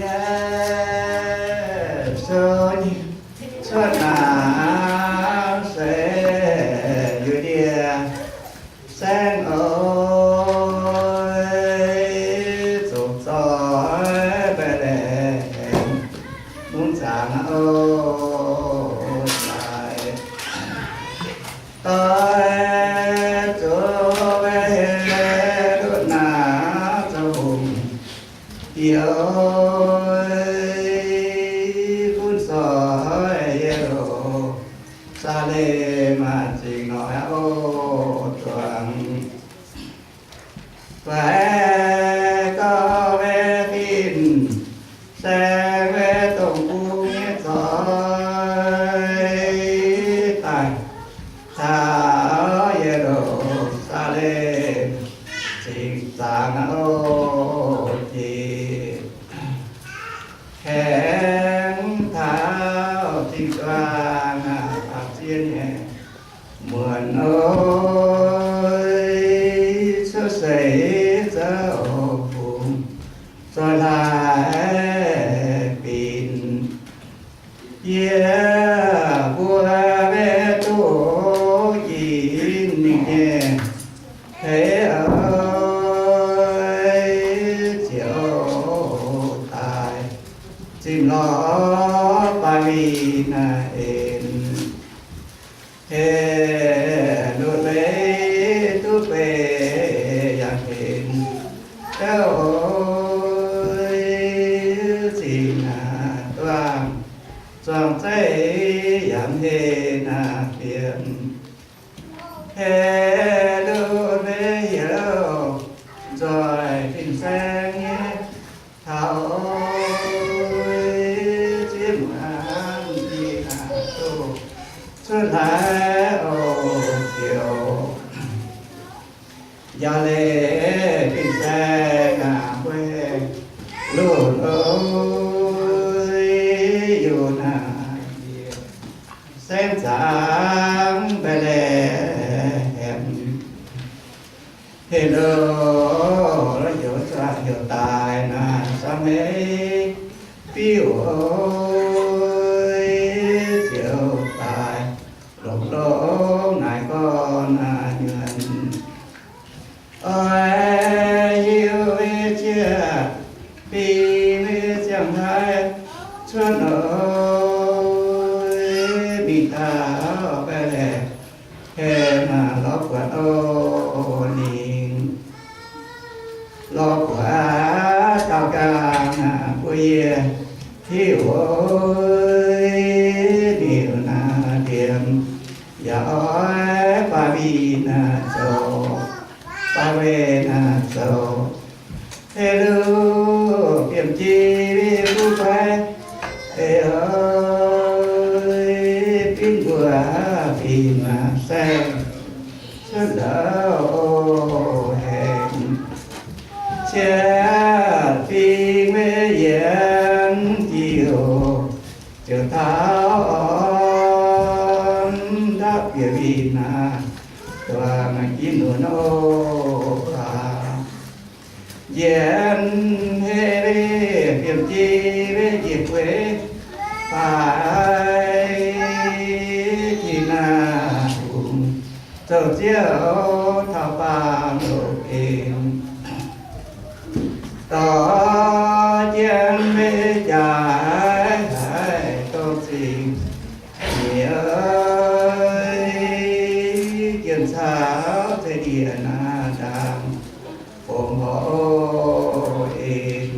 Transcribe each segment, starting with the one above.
Yeah, so nào sẽ dưới địa sáng ơi dục gió về đèn muốn chẳng ôi lại tôi chúa về đốt nà cho hùng yêu phun soi đồ xa lê mà chỉ nói ô toàn phải có về tin sẽ về tổng cu nghĩa soi tài thảo ye đồ xa lê chỉ sáng ô chỉ khen thảo tình toàn pháp thiên nhẹ mượn ơi số xảy ra ô cùng rồi lại pin yeah vua về tu nhìn nhẹ thế ơi chiều tài chim lo ba vì na em he luôn lấy tu về yang em ơi chim na toàn toàn thấy yang he na tiền he luôn lấy hiểu rồi tình sang nhé thảo chiếm ăn đi hà tô xuân thái ô chiều gia lê tình sang ngà quê luôn ơi dù nà xem sáng bè lè em hello nó hiểu ra hiểu tài là sao mấy phiêu ơi chiều tài lộc lỗ ngài con nhuận ôi yêu chia vì chẳng hay xuân ơi bị thảo về lệ hè mà lót quạt ô nhìn lót quạt cao càng quê hiểu ơi điều na điểm giờ ơi ba bi na châu ba về na châu hello kiếm chi phú khoe ê ơi pin vừa vì mà xem rất đỡ hẹn che phi mê yên chiều chiều tháo đáp địa vì na và mà kín nụ nô yên hê kiếm chi về dịp quê phải chi na cùng châu chiếu thảo ba nụ em tỏ chân mê trái hải tô xin nghĩa ơi kiên sao thế địa na đàm ôm hộ em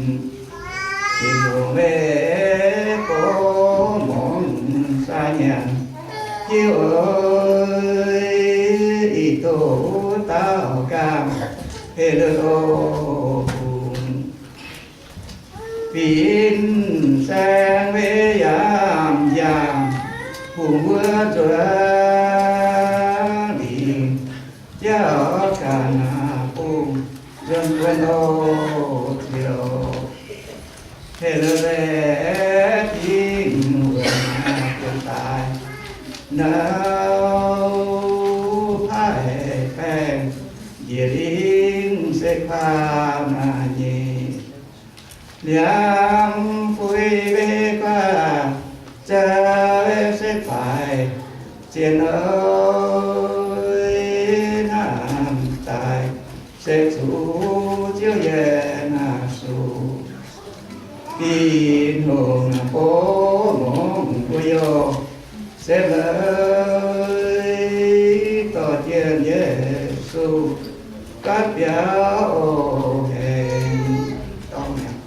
tìm đồ mê có món xa nhàn chiếu ơi ý tổ tao cam hê lô pin sang về yam yam cùng vừa chúa đi giáo cả na cùng dân quen ô chiều thế lệ tin người hiện tại nào phải phèn về đến sẽ pha na nhẹ liam phui về qua chờ sẽ phải chiến ơi nam tài sẽ chủ chiếu về na su tin hồn phố mong quyo sẽ lấy tỏ tiền Giêsu các béo hèn tông nhạc.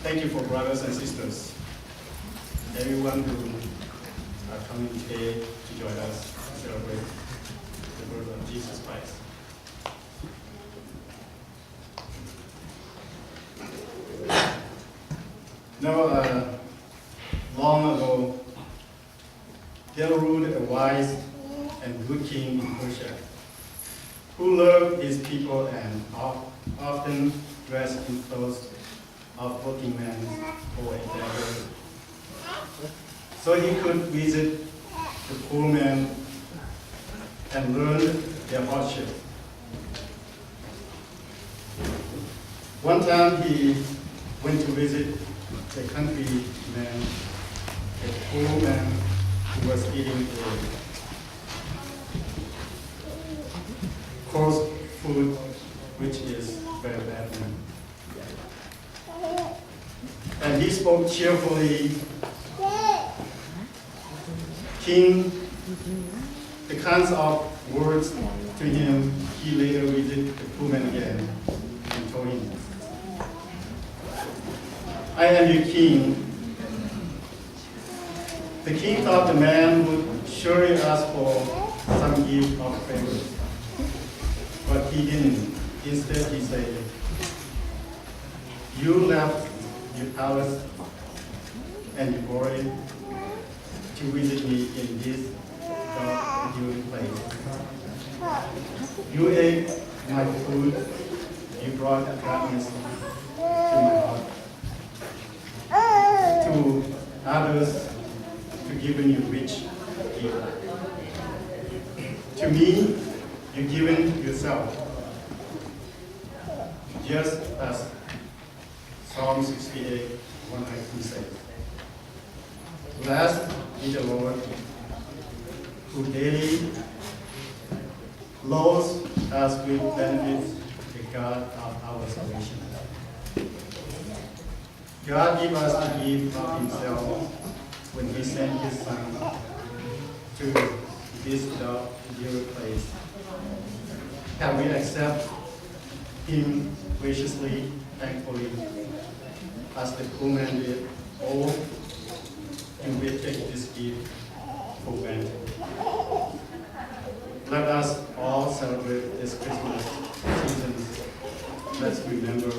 Thank you for brothers and sisters, everyone who are coming today to join us to celebrate the birth of Jesus Christ. Now, long ago, there ruled a wise and good king in Persia, who loved his people and often dressed in clothes of working men for a beggar, so he could visit the poor men and learn their hardship. One time he went to visit a country man, a poor man who was eating a coarse food, which is very bad. And he spoke cheerfully. King, the kinds of words to him, he later visited the poor man again and told him, "I am your king." The king thought the man would surely ask for some gift of favor, but he didn't. Instead, he said, "You left your palace and your glory to visit me in this dark and dirty place. You ate my food, you brought gladness to my heart. To others, to given you rich gift. To me, you've given yourself, just as Psalm 68, 1-2 says. Blessed be the Lord, who daily loads us with benefits, the God of our salvation." God gave us the gift of himself when he sent his Son to this dark, dear place. Can we accept him graciously, thankfully, as the poor man did, or do we take this gift for granted? Let us all celebrate this Christmas season. Let's remember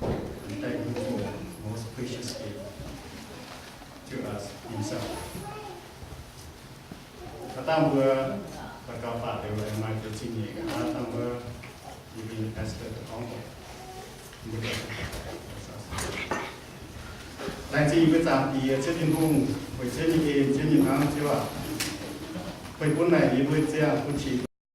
and thank him for the most precious gift to us himself. Katamba Bakapa de Michael Tini, Katamba, even Pastor Congo. 来自于咱地这天空，为这里的这里方是吧？会本来也会这样不起。